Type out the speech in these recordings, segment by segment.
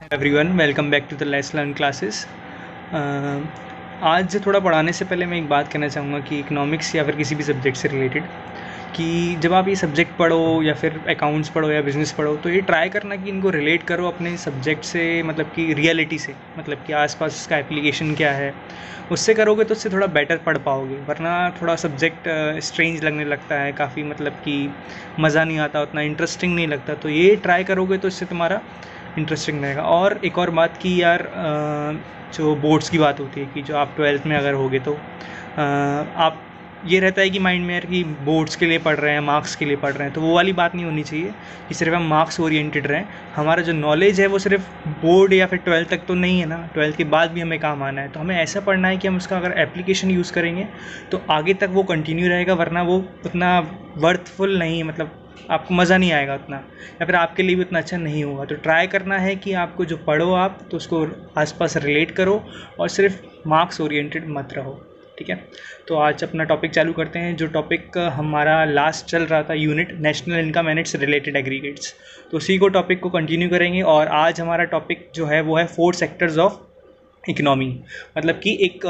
Everyone welcome back to the let's learn classes. आज थोड़ा पढ़ाने से पहले मैं एक बात कहना चाहूँगा कि इकोनॉमिक्स या फिर किसी भी सब्जेक्ट से रिलेटेड कि जब आप ये सब्जेक्ट पढ़ो या फिर अकाउंट्स पढ़ो या बिज़नेस पढ़ो तो ये ट्राई करना कि इनको रिलेट करो अपने सब्जेक्ट से, मतलब कि रियलिटी से, मतलब कि आसपास इसका एप्लीकेशन क्या है। उससे करोगे तो उससे थोड़ा बेटर पढ़ पाओगे, वरना थोड़ा सब्जेक्ट स्ट्रेंज लगने लगता है काफ़ी, मतलब कि मज़ा नहीं आता, उतना इंटरेस्टिंग नहीं लगता। तो ये ट्राई करोगे तो इससे तुम्हारा इंटरेस्टिंग रहेगा। और एक और बात कि यार जो बोर्ड्स की बात होती है कि जो आप 12th में अगर होगे तो आप ये रहता है कि माइंड में यार कि बोर्ड्स के लिए पढ़ रहे हैं, मार्क्स के लिए पढ़ रहे हैं, तो वो वाली बात नहीं होनी चाहिए कि सिर्फ हम मार्क्स ओरिएंटेड रहें। हमारा जो नॉलेज है वो सिर्फ बोर्ड या फिर 12th तक तो नहीं है ना, 12th के बाद भी हमें काम आना है। तो हमें ऐसा पढ़ना है कि हम उसका अगर एप्लीकेशन यूज़ करेंगे तो आगे तक वो कंटिन्यू रहेगा, वरना वो उतना वर्थफुल नहीं, मतलब आपको मज़ा नहीं आएगा उतना, या फिर आपके लिए भी उतना अच्छा नहीं होगा। तो ट्राई करना है कि आपको जो पढ़ो आप तो उसको आसपास रिलेट करो और सिर्फ मार्क्स ओरिएंटेड मत रहो, ठीक है। तो आज अपना टॉपिक चालू करते हैं। जो टॉपिक हमारा लास्ट चल रहा था unit national income and it's related aggregates, तो उसी को टॉपिक को कंटिन्यू करेंगे। और आज हमारा टॉपिक जो है वो है 4 सेक्टर्स ऑफ इकोनॉमी, मतलब कि एक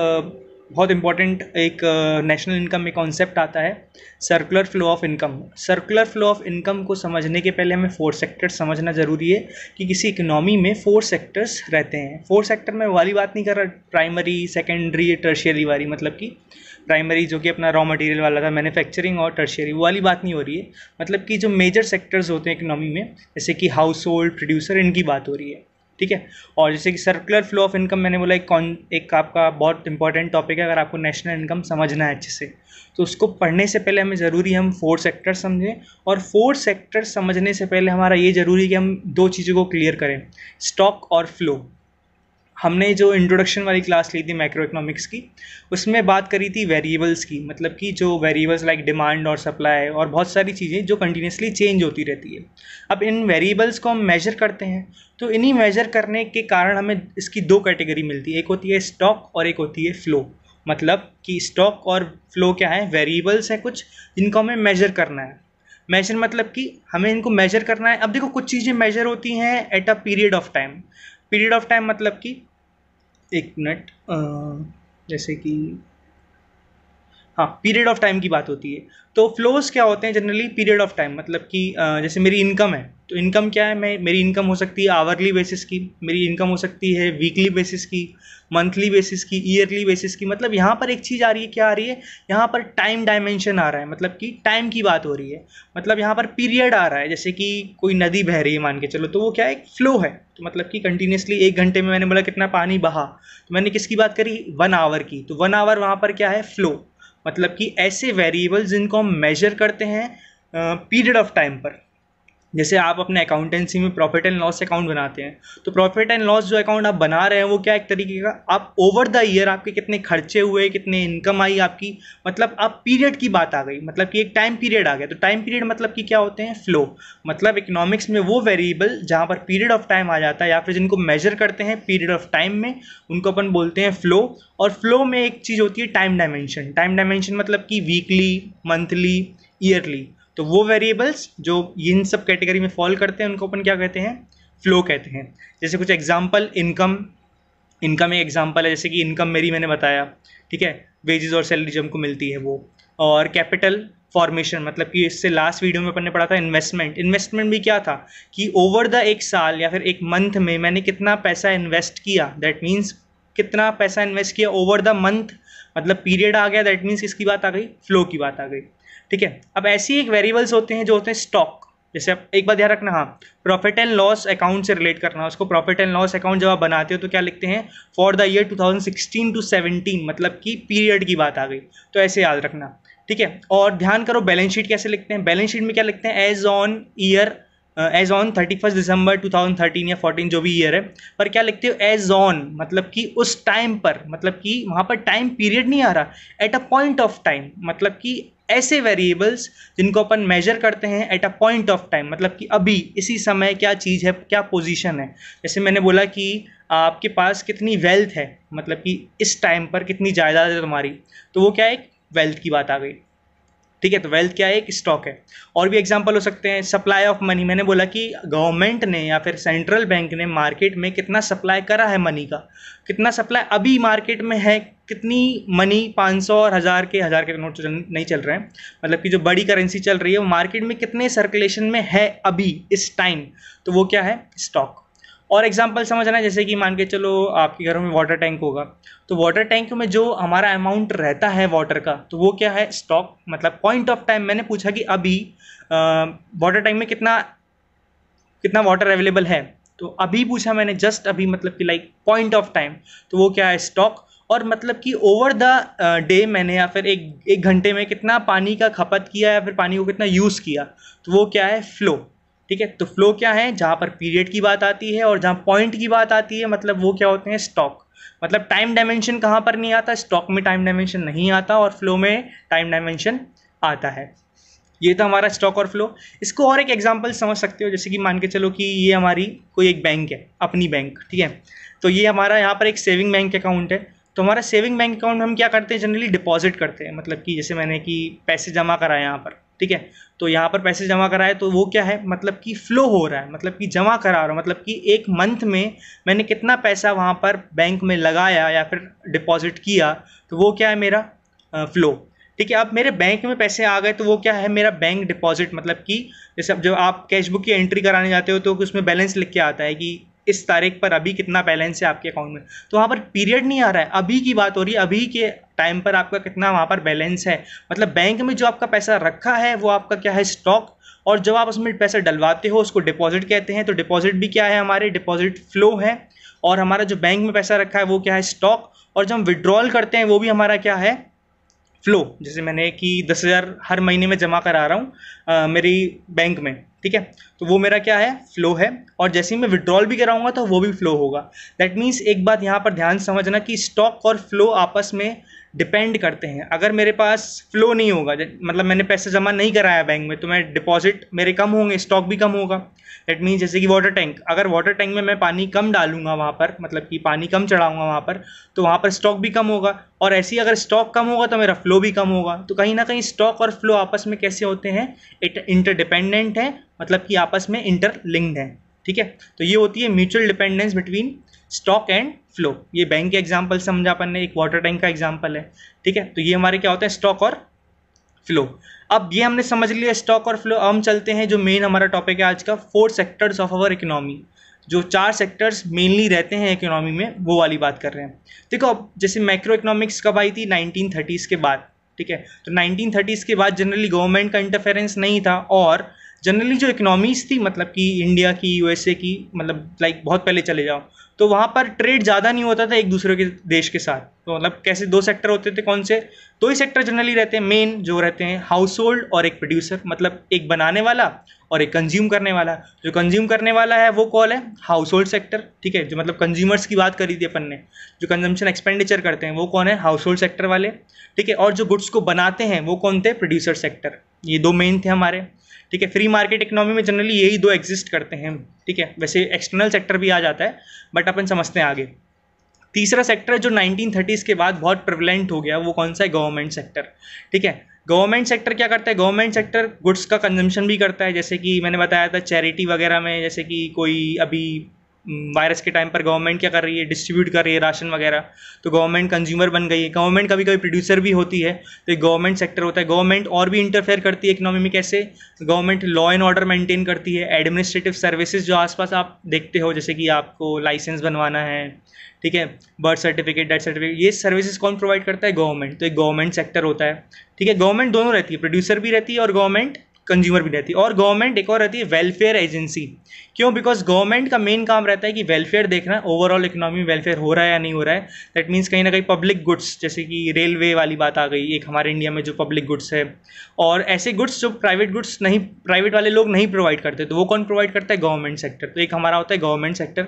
बहुत इंपॉर्टेंट एक नेशनल इनकम में कॉन्सेप्ट आता है circular flow of income. Circular flow of income को समझने के पहले हमें 4 सेक्टर्स समझना ज़रूरी है कि किसी इकोनॉमी में 4 सेक्टर्स रहते हैं। 4 सेक्टर में वाली बात नहीं कर रहा प्राइमरी, सेकेंडरी, टर्शियरी वाली, मतलब कि प्राइमरी जो कि अपना रॉ मटेरियल वाला था, मैन्युफैक्चरिंग, और टर्शियरी वो वाली बात नहीं हो रही है। मतलब कि जो मेजर सेक्टर्स होते हैं इकोनॉमी में, जैसे कि हाउस होल्ड, प्रोड्यूसर, इनकी बात हो रही है, ठीक है। और जैसे कि सर्कुलर फ्लो ऑफ इनकम मैंने बोला एक आपका बहुत इंपॉर्टेंट टॉपिक है। अगर आपको नेशनल इनकम समझना है अच्छे से तो उसको पढ़ने से पहले हमें ज़रूरी है हम 4 सेक्टर समझें। और 4 सेक्टर समझने से पहले हमारा ये ज़रूरी है कि हम 2 चीज़ों को क्लियर करें, स्टॉक और फ्लो। हमने जो इंट्रोडक्शन वाली क्लास ली थी मैक्रो इकोनॉमिक्स की, उसमें बात करी थी वेरिएबल्स की, मतलब कि जो वेरिएबल्स लाइक डिमांड और सप्लाई और बहुत सारी चीज़ें जो कंटिन्यूसली चेंज होती रहती है। अब इन वेरिएबल्स को हम मेजर करते हैं, तो इन्हीं मेजर करने के कारण हमें इसकी 2 कैटेगरी मिलती है, एक होती है स्टॉक और एक होती है फ्लो। मतलब कि स्टॉक और फ्लो क्या है, वेरिएबल्स हैं कुछ जिनको हमें मेजर करना है। मेजर मतलब कि हमें इनको मेजर करना है। अब देखो कुछ चीज़ें मेजर होती हैं at a period of time. Period of time मतलब कि एक मिनट, जैसे कि हाँ, पीरियड ऑफ टाइम की बात होती है। तो फ्लोज क्या होते हैं जनरली, पीरियड ऑफ टाइम, मतलब कि जैसे मेरी इनकम है तो इनकम क्या है, मेरी इनकम हो सकती है आवरली बेसिस की, मेरी इनकम हो सकती है वीकली बेसिस की, मंथली बेसिस की, ईयरली बेसिस की। मतलब यहाँ पर एक चीज़ आ रही है, क्या आ रही है, यहाँ पर टाइम डायमेंशन आ रहा है, मतलब कि टाइम की बात हो रही है। मतलब यहाँ पर पीरियड आ रहा है, जैसे कि कोई नदी बह रही है मान के चलो, तो वो क्या है, एक फ्लो है। तो मतलब कि कंटिन्यूसली 1 घंटे में मैंने बोला कितना पानी बहा, तो मैंने किसकी बात करी, 1 आवर की। तो 1 आवर वहाँ पर क्या है, फ्लो। मतलब कि ऐसे वेरिएबल्स जिनको हम मेजर करते हैं पीरियड ऑफ टाइम पर। जैसे आप अपने अकाउंटेंसी में प्रॉफिट एंड लॉस अकाउंट बनाते हैं, तो प्रॉफिट एंड लॉस जो अकाउंट आप बना रहे हैं वो क्या एक तरीके का, आप ओवर द ईयर आपके कितने खर्चे हुए, कितने इनकम आई आपकी, मतलब आप पीरियड की बात आ गई, मतलब कि एक टाइम पीरियड आ गया। तो टाइम पीरियड मतलब कि क्या होते हैं, फ्लो। मतलब इकोनॉमिक्स में वो वेरिएबल जहाँ पर पीरियड ऑफ टाइम आ जाता है या फिर जिनको मेजर करते हैं पीरियड ऑफ टाइम में, उनको अपन बोलते हैं फ्लो। और फ्लो में एक चीज़ होती है टाइम डायमेंशन। टाइम डायमेंशन मतलब कि वीकली, मंथली, ईयरली। तो वो वेरिएबल्स जो इन सब कैटेगरी में फॉल करते हैं उनको अपन क्या कहते हैं, फ्लो कहते हैं। जैसे कुछ एग्जांपल, इनकम एक एग्जांपल है, जैसे कि इनकम मेरी मैंने बताया, ठीक है, वेजेस और सैलरी जो हमको मिलती है वो। और कैपिटल फॉर्मेशन, मतलब कि इससे लास्ट वीडियो में अपन ने पढ़ा था इन्वेस्टमेंट भी क्या था कि ओवर द एक साल या फिर एक मंथ में मैंने कितना पैसा इन्वेस्ट किया, दैट मीन्स कितना पैसा इन्वेस्ट किया ओवर द मंथ, मतलब पीरियड आ गया, दैट मीन्स इसकी बात आ गई, फ्लो की बात आ गई, ठीक है। अब ऐसी एक वेरिएबल्स होते हैं जो होते हैं स्टॉक। जैसे आप एक बात ध्यान रखना, हाँ, प्रॉफिट एंड लॉस अकाउंट से रिलेट करना उसको। प्रॉफिट एंड लॉस अकाउंट जब आप बनाते हो तो क्या लिखते हैं, फॉर द ईयर 2016 to 17, मतलब कि पीरियड की बात आ गई, तो ऐसे याद रखना, ठीक है। और ध्यान करो बैलेंस शीट कैसे लिखते हैं, बैलेंस शीट में क्या लिखते हैं, age on year, age on 31 दिसंबर 2013 या 14 जो भी ईयर है, पर क्या लिखते हो, एज ऑन, मतलब कि उस टाइम पर, मतलब कि वहाँ पर टाइम पीरियड नहीं आ रहा, at a point of time. मतलब कि ऐसे वेरिएबल्स जिनको अपन मेजर करते हैं at a point of time, मतलब कि अभी इसी समय क्या चीज़ है, क्या पोजीशन है। जैसे मैंने बोला कि आपके पास कितनी वेल्थ है, मतलब कि इस टाइम पर कितनी जायदाद है तुम्हारी, तो वो क्या है, एक वेल्थ की बात आ गई, ठीक है। तो वेल्थ क्या है, एक स्टॉक है। और भी एग्जांपल हो सकते हैं, सप्लाई ऑफ मनी, मैंने बोला कि गवर्नमेंट ने या फिर सेंट्रल बैंक ने मार्केट में कितना सप्लाई करा है मनी का, कितना सप्लाई अभी मार्केट में है, कितनी मनी 500 और हज़ार के नोट नहीं चल रहे हैं, मतलब कि जो बड़ी करेंसी चल रही है वो मार्केट में कितने सर्कुलेशन में है अभी इस टाइम, तो वो क्या है, स्टॉक। और एग्जांपल समझना, जैसे कि मान के चलो आपके घरों में वाटर टैंक होगा, तो वाटर टैंक में जो हमारा अमाउंट रहता है वाटर का, तो वो क्या है, स्टॉक। मतलब पॉइंट ऑफ टाइम मैंने पूछा कि अभी वाटर टैंक में कितना कितना वाटर अवेलेबल है, तो अभी पूछा मैंने, जस्ट अभी, मतलब कि लाइक पॉइंट ऑफ टाइम, तो वो क्या है, स्टॉक। और मतलब कि ओवर द डे मैंने या फिर एक घंटे में कितना पानी का खपत किया या फिर पानी को कितना यूज़ किया, तो वो क्या है, फ्लो। ठीक है। तो फ्लो क्या है, जहाँ पर पीरियड की बात आती है और जहाँ पॉइंट की बात आती है, मतलब वो क्या होते हैं, स्टॉक। मतलब टाइम डायमेंशन कहाँ पर नहीं आता, स्टॉक में टाइम डायमेंशन नहीं आता और फ्लो में टाइम डायमेंशन आता है। ये तो हमारा स्टॉक और फ्लो। इसको और एक एग्जांपल समझ सकते हो, जैसे कि मान के चलो कि ये हमारी कोई एक बैंक है, अपनी बैंक, ठीक है। तो ये हमारा यहाँ पर एक सेविंग बैंक अकाउंट है। तो हमारा सेविंग बैंक अकाउंट में हम क्या करते हैं, जनरली डिपॉजिट करते हैं, मतलब कि जैसे मैंने कि पैसे जमा कराए यहाँ पर, ठीक है। तो यहाँ पर पैसे जमा कराए, तो वो क्या है, मतलब कि फ्लो हो रहा है, मतलब कि जमा करा रहा हूँ, मतलब कि एक मंथ में मैंने कितना पैसा वहाँ पर बैंक में लगाया या फिर डिपॉजिट किया, तो वो क्या है, मेरा फ्लो। ठीक है। अब मेरे बैंक में पैसे आ गए, तो वो क्या है, मेरा बैंक डिपॉजिट। मतलब कि जैसे अब जब आप कैश बुक की एंट्री कराने जाते हो, तो उसमें बैलेंस लिख के आता है कि इस तारीख पर अभी कितना बैलेंस है आपके अकाउंट में, तो वहाँ पर पीरियड नहीं आ रहा है, अभी की बात हो रही है, अभी के टाइम पर आपका कितना वहाँ पर बैलेंस है। मतलब बैंक में जो आपका पैसा रखा है वो आपका क्या है, स्टॉक। और जब आप उसमें पैसा डलवाते हो उसको डिपॉजिट कहते हैं। तो डिपॉजिट भी क्या है, हमारे डिपॉजिट फ्लो है। और हमारा जो बैंक में पैसा रखा है वो क्या है, स्टॉक। और जब हम विड्रॉल करते हैं वो भी हमारा क्या है, फ्लो। जैसे मैंने कि 10,000 हर महीने में जमा करा रहा हूँ मेरी बैंक में, ठीक है, तो वो मेरा क्या है, फ्लो है। और जैसे ही मैं विड्रॉल भी कराऊंगा तो वो भी फ्लो होगा। दैट मीन्स एक बात यहाँ पर ध्यान समझना कि स्टॉक और फ्लो आपस में डिपेंड करते हैं। अगर मेरे पास फ्लो नहीं होगा, मतलब मैंने पैसे जमा नहीं कराया बैंक में, तो मैं डिपॉजिट मेरे कम होंगे, स्टॉक भी कम होगा। दैट मीन्स जैसे कि वाटर टैंक, अगर वाटर टैंक में मैं पानी कम डालूंगा वहाँ पर, मतलब कि पानी कम चढ़ाऊंगा वहाँ पर, तो वहाँ पर स्टॉक भी कम होगा। और ऐसे ही अगर स्टॉक कम होगा तो मेरा फ्लो भी कम होगा। तो कहीं ना कहीं स्टॉक और फ्लो आपस में कैसे होते हैं, इंटरडिपेंडेंट है, मतलब कि आपस में इंटरलिंक्ड है। ठीक है। तो ये होती है mutual dependence between stock and flow. ये बैंक के एग्जांपल समझा अपन ने, एक वाटर टैंक का एग्जांपल है। ठीक है। तो ये हमारे क्या होता है, स्टॉक और फ्लो। अब ये हमने समझ लिया स्टॉक और फ्लो। अब हम चलते हैं जो मेन हमारा टॉपिक है आज का, 4 सेक्टर्स ऑफ अवर इकोनॉमी। जो 4 सेक्टर्स मेनली रहते हैं इकोनॉमी में, वो वाली बात कर रहे हैं। देखो, अब जैसे मैक्रो इकोनॉमिक्स कब आई थी, 1930s के बाद। ठीक है। तो 1930s के बाद जनरली गवर्नमेंट का इंटरफेरेंस नहीं था, और जनरली जो इकोनॉमीज थी, मतलब कि इंडिया की, यूएसए की, मतलब लाइक बहुत पहले चले जाओ, तो वहाँ पर ट्रेड ज़्यादा नहीं होता था एक दूसरे के देश के साथ। तो मतलब कैसे 2 सेक्टर होते थे, कौन से, 2 ही सेक्टर जनरली रहते हैं मेन, जो रहते हैं हाउस होल्ड और एक प्रोड्यूसर, मतलब एक बनाने वाला और एक कंज्यूम करने वाला। जो कंज्यूम करने वाला है वो कौन है, हाउस होल्ड सेक्टर। ठीक है। जो मतलब कंज्यूमर्स की बात करी थी अपन ने, जो कंजम्पशन एक्सपेंडिचर करते हैं वो कौन है, हाउस होल्ड सेक्टर वाले। ठीक है। और जो गुड्स को बनाते हैं वो कौन थे, प्रोड्यूसर सेक्टर। ये 2 मेन थे हमारे। ठीक है। फ्री मार्केट इकोनॉमी में जनरली यही 2 एग्जिस्ट करते हैं। ठीक है। वैसे एक्सटर्नल सेक्टर भी आ जाता है, बट अपन समझते हैं आगे। तीसरा सेक्टर जो 1930s के बाद बहुत प्रेवलेंट हो गया, वो कौन सा है, गवर्नमेंट सेक्टर। ठीक है। गवर्नमेंट सेक्टर क्या करता है, गवर्नमेंट सेक्टर गुड्स का कंजम्पशन भी करता है। जैसे कि मैंने बताया था चैरिटी वगैरह में, जैसे कि कोई अभी वायरस के टाइम पर गवर्नमेंट क्या कर रही है, डिस्ट्रीब्यूट कर रही है राशन वगैरह, तो गवर्नमेंट कंज्यूमर बन गई है। गवर्नमेंट कभी कभी प्रोड्यूसर भी होती है, तो एक गवर्नमेंट सेक्टर होता है। गवर्नमेंट और भी इंटरफेयर करती है इकोनॉमी में, कैसे, government law and order maintain करती है। एडमिनिस्ट्रेटिव सर्विसेज जो आसपास आप देखते हो, जैसे कि आपको लाइसेंस बनवाना है, ठीक है, बर्थ सर्टिफिकेट, डेथ सर्टिफिकेट, ये सर्विसेज कौन प्रोवाइड करता है, गवर्नमेंट। तो एक गवर्नमेंट सेक्टर होता है। ठीक है। गवर्नमेंट दोनों रहती है, प्रोड्यूसर भी रहती है और गवर्नमेंट कंज्यूमर भी रहती है। और गवर्नमेंट एक और रहती है वेलफेयर एजेंसी। क्यों, बिकॉज गवर्नमेंट का मेन काम रहता है कि वेलफेयर देखना, ओवरऑल इकोनॉमी में वेलफेयर हो रहा है या नहीं हो रहा है। दैट मीन्स कहीं ना कहीं पब्लिक गुड्स, जैसे कि रेलवे वाली बात आ गई एक हमारे इंडिया में, जो पब्लिक गुड्स है, और ऐसे गुड्स जो प्राइवेट गुड्स नहीं, प्राइवेट वाले लोग नहीं प्रोवाइड करते, तो वो कौन प्रोवाइड करता है, गवर्नमेंट सेक्टर। तो एक हमारा होता है गवर्नमेंट सेक्टर।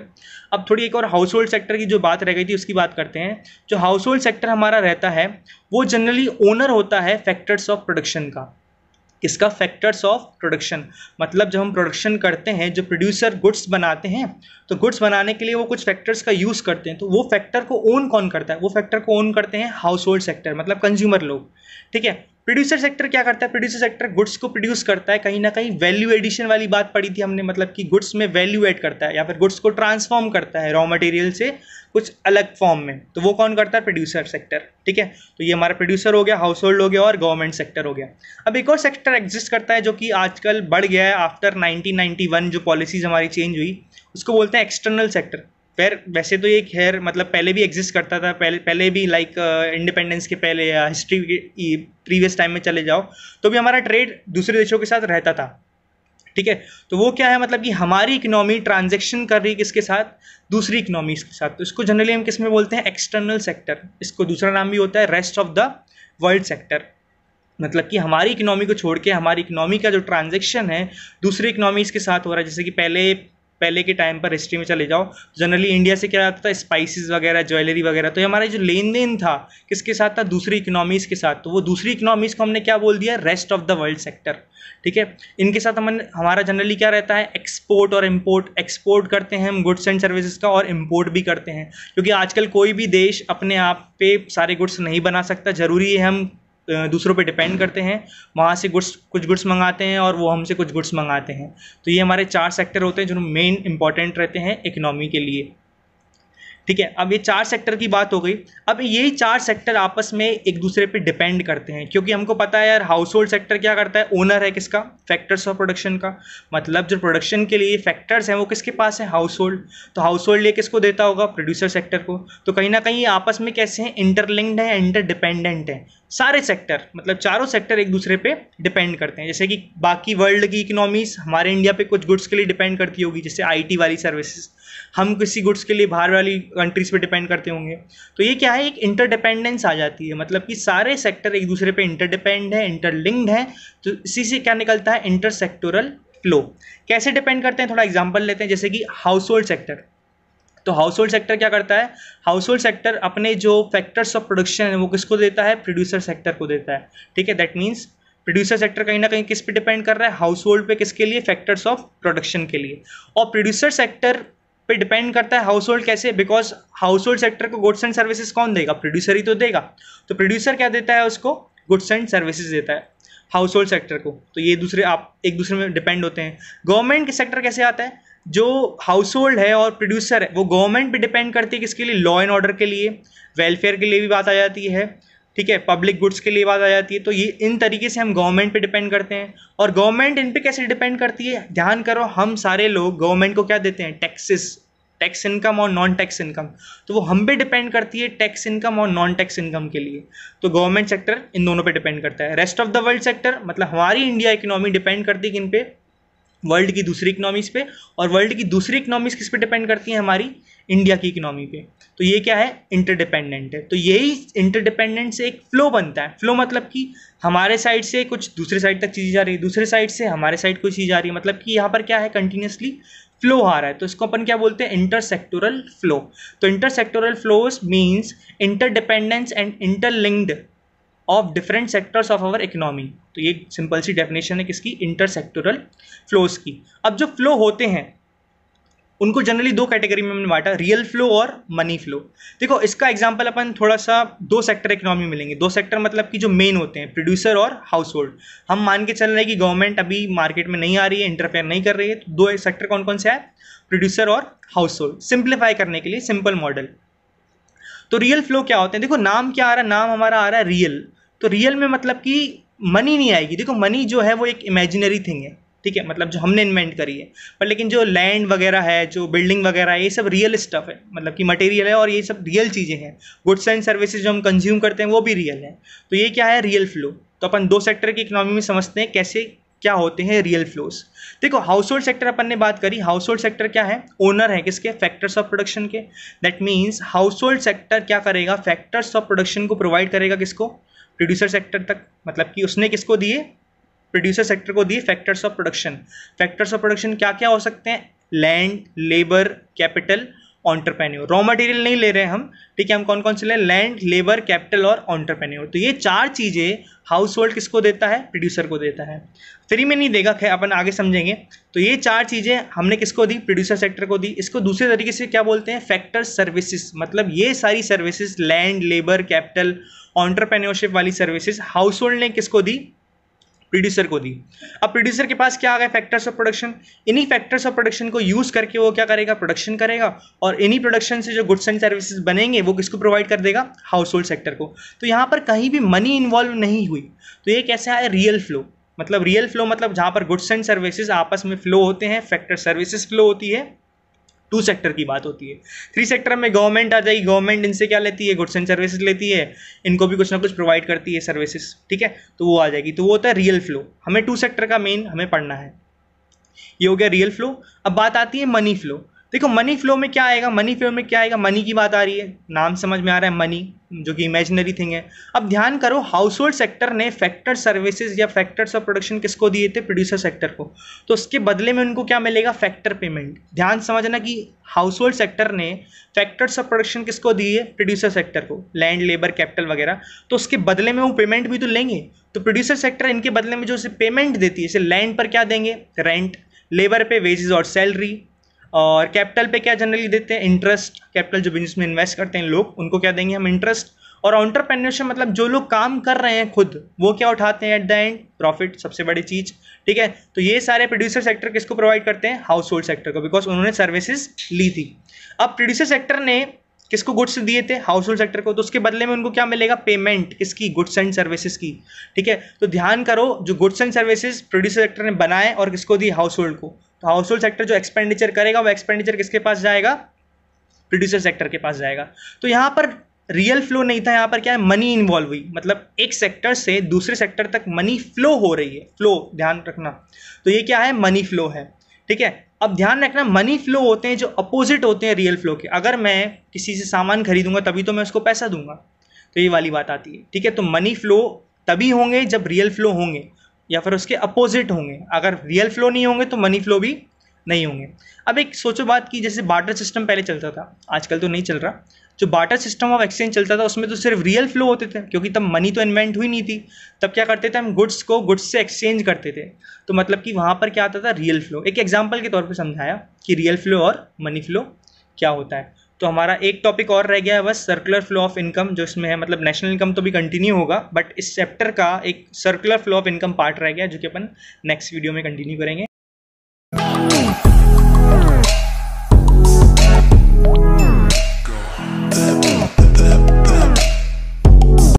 अब थोड़ी एक और हाउस होल्ड सेक्टर की जो बात रह गई थी उसकी बात करते हैं। जो हाउस होल्ड सेक्टर हमारा रहता है वो जनरली ओनर होता है फैक्टर्स ऑफ प्रोडक्शन का। किसका, फैक्टर्स ऑफ प्रोडक्शन। मतलब जब हम प्रोडक्शन करते हैं, जो प्रोड्यूसर गुड्स बनाते हैं, तो गुड्स बनाने के लिए वो कुछ फैक्टर्स का यूज़ करते हैं, तो वो फैक्टर को ओन कौन करता है, वो फैक्टर को ओन करते हैं हाउस होल्ड सेक्टर, मतलब कंज्यूमर लोग। ठीक है। प्रोड्यूसर सेक्टर क्या करता है? प्रोड्यूसर सेक्टर गुड्स को प्रोड्यूस करता है, कहीं ना कहीं वैल्यू एडिशन वाली बात पढ़ी थी हमने, मतलब कि गुड्स में वैल्यू ऐड करता है या फिर गुड्स को ट्रांसफॉर्म करता है रॉ मटेरियल से कुछ अलग फॉर्म में, तो वो कौन करता है? Producer sector. ठीक है, तो ये हमारा प्रोड्यूसर हो गया, हाउस होल्ड हो गया और गवर्नमेंट सेक्टर हो गया। अब एक और सेक्टर एग्जिस्ट करता है जो कि आजकल बढ़ गया है आफ्टर 1991 जो पॉलिसीज हमारी चेंज हुई, उसको बोलते हैं एक्सटर्नल सेक्टर। फिर वैसे तो ये खैर मतलब पहले भी एग्जिस्ट करता था, पहले भी लाइक इंडिपेंडेंस के पहले या हिस्ट्री के प्रीवियस टाइम में चले जाओ तो भी हमारा ट्रेड दूसरे देशों के साथ रहता था। ठीक है, तो वो क्या है, मतलब कि हमारी इकोनॉमी ट्रांजैक्शन कर रही है किसके साथ? दूसरी इकोनॉमीज के साथ। तो इसको जनरली हम किस में बोलते हैं? External sector. इसको दूसरा नाम भी होता है rest of the world sector. मतलब कि हमारी इकोनॉमी को छोड़ के हमारी इकोनॉमी का जो ट्रांजैक्शन है दूसरी इकोनॉमीज के साथ हो रहा है। जैसे कि पहले के टाइम पर हिस्ट्री में चले जाओ, जनरली इंडिया से क्या आता था? स्पाइसेस वगैरह, ज्वेलरी वगैरह। तो ये हमारा जो लेन देन था किसके साथ था? दूसरी इकोनॉमीज के साथ। तो वो दूसरी इकोनॉमीज को हमने क्या बोल दिया? Rest of the world sector. ठीक है, इनके साथ हमारा जनरली क्या रहता है? एक्सपोर्ट और इम्पोर्ट। एक्सपोर्ट करते हैं हम गुड्स एंड सर्विसेज का और इम्पोर्ट भी करते हैं, क्योंकि आजकल कोई भी देश अपने आप पे सारे गुड्स नहीं बना सकता। जरूरी है हम दूसरों पे डिपेंड करते हैं, वहाँ से कुछ गुड्स मंगाते हैं और वो हमसे कुछ गुड्स मंगाते हैं। तो ये हमारे 4 सेक्टर होते हैं जो मेन इंपॉर्टेंट रहते हैं इकोनॉमी के लिए। ठीक है, अब ये 4 सेक्टर की बात हो गई। अब यही 4 सेक्टर आपस में एक दूसरे पे डिपेंड करते हैं, क्योंकि हमको पता है यार हाउस होल्ड सेक्टर क्या करता है? ओनर है किसका? फैक्टर्स ऑफ प्रोडक्शन का। मतलब जो प्रोडक्शन के लिए फैक्टर्स हैं वो किसके पास है? House hold. तो हाउस होल्ड ये किसको देता होगा? प्रोड्यूसर सेक्टर को। तो कहीं ना कहीं आपस में कैसे हैं? इंटरलिंक्ड है, इंटरडिपेंडेंट है सारे सेक्टर। मतलब चारों सेक्टर एक दूसरे पे डिपेंड करते हैं। जैसे कि बाकी वर्ल्ड की इकोनॉमीज हमारे इंडिया पे कुछ गुड्स के लिए डिपेंड करती होगी, जैसे आईटी वाली सर्विसेज, हम किसी गुड्स के लिए बाहर वाली कंट्रीज पे डिपेंड करते होंगे। तो ये क्या है? एक इंटरडिपेंडेंस आ जाती है, मतलब कि सारे सेक्टर एक दूसरे पे इंटरडिपेंड है, इंटरलिंक्ड है। तो इसी से क्या निकलता है? Intersectoral flow. कैसे डिपेंड करते हैं? थोड़ा एग्जांपल लेते हैं। जैसे कि हाउस होल्ड सेक्टर। तो हाउस होल्ड सेक्टर क्या करता है? हाउस होल्ड सेक्टर अपने जो फैक्टर्स ऑफ प्रोडक्शन है वो किसको देता है? प्रोड्यूसर सेक्टर को देता है। ठीक है, दैट मीन्स प्रोड्यूसर सेक्टर कहीं ना कहीं किस पे डिपेंड कर रहा है? हाउस होल्ड पे। किसके लिए? फैक्टर्स ऑफ प्रोडक्शन के लिए। और प्रोड्यूसर सेक्टर पे डिपेंड करता है हाउस होल्ड। कैसे? बिकॉज हाउस होल्ड सेक्टर को गुड्स एंड सर्विसेज कौन देगा? प्रोड्यूसर ही तो देगा। तो प्रोड्यूसर क्या देता है उसको? गुड्स एंड सर्विसेज देता है हाउस होल्ड सेक्टर को। तो ये एक दूसरे में डिपेंड होते हैं। गवर्नमेंट के सेक्टर कैसे आता है? जो हाउस होल्ड है और प्रोड्यूसर है वो गवर्नमेंट पे डिपेंड करती है। किसके लिए? लॉ एंड ऑर्डर के लिए, वेलफेयर के लिए भी बात आ जाती है। ठीक है, पब्लिक गुड्स के लिए बात आ जाती है। तो ये इन तरीके से हम गवर्नमेंट पे डिपेंड करते हैं। और गवर्नमेंट इन पे कैसे डिपेंड करती है? ध्यान करो, हम सारे लोग गवर्नमेंट को क्या देते हैं? टैक्सेस, टैक्स इनकम और नॉन टैक्स इनकम। तो वो हम पे डिपेंड करती है टैक्स इनकम और नॉन टैक्स इनकम के लिए। तो गवर्नमेंट सेक्टर इन दोनों पे डिपेंड करता है। Rest of the world sector मतलब हमारी इंडिया इकोनॉमी डिपेंड करती है किन पे? वर्ल्ड की दूसरी इकोनॉमीज पे। और वर्ल्ड की दूसरी इकोनॉमीज किस पे डिपेंड करती हैं? हमारी इंडिया की इकोनॉमी पे। तो ये क्या है? इंटरडिपेंडेंट है। तो यही इंटरडिपेंडेंट से एक फ्लो बनता है। फ्लो मतलब कि हमारे साइड से कुछ दूसरे साइड तक चीज़ जा रही है, दूसरे साइड से हमारे साइड कोई चीज़ आ रही है। मतलब कि यहाँ पर क्या है? कंटिन्यूसली फ्लो आ रहा है। तो इसको अपन क्या बोलते हैं? Intersectoral flow. तो intersectoral flows means interdependence and interlinked of different sectors of our economy. तो ये सिंपल सी डेफिनेशन है किसकी? इंटरसेक्टोरल फ्लोज की। अब जो फ्लो होते हैं उनको जनरली 2 कैटेगरी में हमने बांटा, रियल फ्लो और मनी फ्लो। देखो इसका एग्जांपल अपन थोड़ा सा 2 सेक्टर इकोनॉमी मिलेंगे। 2 सेक्टर मतलब कि जो मेन होते हैं, प्रोड्यूसर और हाउस होल्ड। हम मान के चल रहे हैं कि गवर्नमेंट अभी मार्केट में नहीं आ रही है, इंटरफेयर नहीं कर रही है। तो 2 सेक्टर कौन कौन से है? प्रोड्यूसर और हाउस होल्ड। सिंप्लीफाई करने के लिए सिंपल मॉडल। तो रियल फ्लो क्या होते हैं? देखो नाम क्या आ रहा है? नाम हमारा आ रहा है रियल। तो रियल में मतलब कि मनी नहीं आएगी। देखो मनी जो है वो एक इमेजिनरी थिंग है, ठीक है, मतलब जो हमने इन्वेंट करी है। पर लेकिन जो लैंड वगैरह है, जो बिल्डिंग वगैरह है, ये सब रियल स्टफ है, मतलब कि मटेरियल है और ये सब रियल चीज़ें हैं। गुड्स एंड सर्विसेज जो हम कंज्यूम करते हैं वो भी रियल है। तो ये क्या है? Real flow. तो अपन 2 सेक्टर की इकोनॉमी में समझते हैं कैसे क्या होते हैं रियल फ्लोज। देखो हाउस होल्ड सेक्टर अपन ने बात करी। हाउस होल्ड सेक्टर क्या है? ओनर है किसके? फैक्टर्स ऑफ प्रोडक्शन के। That means house hold sector क्या करेगा? फैक्टर्स ऑफ प्रोडक्शन को प्रोवाइड करेगा किसको? प्रोड्यूसर सेक्टर तक। मतलब कि उसने किसको दिए? प्रोड्यूसर सेक्टर को दिए factors of production. Factors of production क्या क्या हो सकते हैं? Land, labour, capital, entrepreneur. Raw material नहीं ले रहे हैं हम, ठीक है, हम कौन कौन से ले? लैंड, लेबर, कैपिटल और एंटरप्रेन्योर। तो ये 4 चीज़ें हाउस होल्ड किसको देता है? प्रोड्यूसर को देता है। फ्री में नहीं देगा, खैर अपन आगे समझेंगे। तो ये 4 चीज़ें हमने किसको दी? प्रोड्यूसर सेक्टर को दी। इसको दूसरे तरीके से क्या बोलते हैं? Factor services. मतलब ये सारी services land, labour, capital entrepreneurship वाली सर्विसेज हाउस होल्ड ने किसको दी, प्रोड्यूसर को दी। अब प्रोड्यूसर के पास क्या आ गया, फैक्टर्स ऑफ प्रोडक्शन। इन्हीं फैक्टर्स ऑफ प्रोडक्शन को यूज करके वो क्या करेगा, प्रोडक्शन करेगा, और इन्हीं प्रोडक्शन से जो गुड्स एंड सर्विसेज बनेंगे वो किसको प्रोवाइड कर देगा, हाउस होल्ड सेक्टर को। तो यहाँ पर कहीं भी मनी इन्वॉल्व नहीं हुई, तो ये कैसे आया, रियल फ्लो। मतलब रियल फ्लो मतलब जहाँ पर गुड्स एंड सर्विसेज आपस में फ्लो होते हैं, फैक्टर सर्विसेज फ्लो होती है, 2 सेक्टर की बात होती है। 3 सेक्टर में गवर्नमेंट आ जाएगी, गवर्नमेंट इनसे क्या लेती है, गुड्स एंड सर्विसेज लेती है, इनको भी कुछ ना कुछ प्रोवाइड करती है सर्विसेज, ठीक है, तो वो आ जाएगी। तो वो होता है रियल फ्लो। हमें 2 सेक्टर का मेन हमें पढ़ना है, ये हो गया रियल फ्लो। अब बात आती है मनी फ्लो। देखो मनी फ्लो में क्या आएगा, मनी फ्लो में क्या आएगा, मनी की बात आ रही है, नाम समझ में आ रहा है, मनी जो कि इमेजिनरी थिंग है। अब ध्यान करो, हाउस होल्ड सेक्टर ने फैक्टर सर्विसेज या फैक्टर्स ऑफ प्रोडक्शन किसको दिए थे, प्रोड्यूसर सेक्टर को, तो उसके बदले में उनको क्या मिलेगा, फैक्टर पेमेंट। ध्यान समझना कि हाउस होल्ड सेक्टर ने फैक्टर्स ऑफ प्रोडक्शन किसको दिए, प्रोड्यूसर सेक्टर को, लैंड, लेबर, कैपिटल वगैरह, तो उसके बदले में वो पेमेंट भी तो लेंगे। तो प्रोड्यूसर सेक्टर इनके बदले में जो उसे पेमेंट देती है, जैसे लैंड पर क्या देंगे, रेंट, लेबर पे वेजेस और सैलरी, और कैपिटल पे क्या जनरली देते हैं, इंटरेस्ट। कैपिटल जो बिजनेस में इन्वेस्ट करते हैं लोग, उनको क्या देंगे हम, इंटरेस्ट। और एंटरप्रेन्योरशिप मतलब जो लोग काम कर रहे हैं खुद, वो क्या उठाते हैं एट द एंड, प्रॉफिट, सबसे बड़ी चीज, ठीक है। तो ये सारे प्रोड्यूसर सेक्टर किसको प्रोवाइड करते हैं, हाउस होल्ड सेक्टर को, बिकॉज उन्होंने सर्विसेज ली थी। अब प्रोड्यूसर सेक्टर ने किसको गुड्स दिए थे, हाउस होल्ड सेक्टर को, तो उसके बदले में उनको क्या मिलेगा, पेमेंट, किसकी, गुड्स एंड सर्विसेज की, ठीक है। तो ध्यान करो, जो goods and services producer sector ने बनाए और किसको दी, हाउस होल्ड को। तो हाउस होल्ड सेक्टर जो एक्सपेंडिचर करेगा वो एक्सपेंडिचर किसके पास जाएगा, प्रोड्यूसर सेक्टर के पास जाएगा। तो यहाँ पर रियल फ्लो नहीं था, यहाँ पर क्या है, मनी इन्वॉल्व हुई, मतलब एक सेक्टर से दूसरे सेक्टर तक मनी फ्लो हो रही है, फ्लो ध्यान रखना। तो ये क्या है, मनी फ्लो है, ठीक है। अब ध्यान रखना, मनी फ्लो होते हैं जो अपोजिट होते हैं रियल फ्लो के। अगर मैं किसी से सामान खरीदूंगा तभी तो मैं उसको पैसा दूंगा, तो ये वाली बात आती है, ठीक है। तो मनी फ्लो तभी होंगे जब रियल फ्लो होंगे, या फिर उसके अपोजिट होंगे। अगर रियल फ्लो नहीं होंगे तो मनी फ्लो भी नहीं होंगे। अब एक सोचो बात की, जैसे बार्टर सिस्टम पहले चलता था, आजकल तो नहीं चल रहा, जो बार्टर सिस्टम ऑफ एक्सचेंज चलता था उसमें तो सिर्फ रियल फ्लो होते थे, क्योंकि तब मनी तो इन्वेंट हुई नहीं थी। तब क्या करते थे हम, गुड्स को गुड्स से एक्सचेंज करते थे, तो मतलब कि वहाँ पर क्या आता था, रियल फ्लो। एक एग्जाम्पल के तौर पर समझाया कि रियल फ्लो और मनी फ्लो क्या होता है। तो हमारा एक टॉपिक और रह गया है बस, सर्कुलर फ्लो ऑफ इनकम, जो इसमें है, मतलब नेशनल इनकम तो भी कंटिन्यू होगा, बट इस चैप्टर का एक circular flow of income part रह गया, जो कि अपन नेक्स्ट वीडियो में कंटिन्यू करेंगे।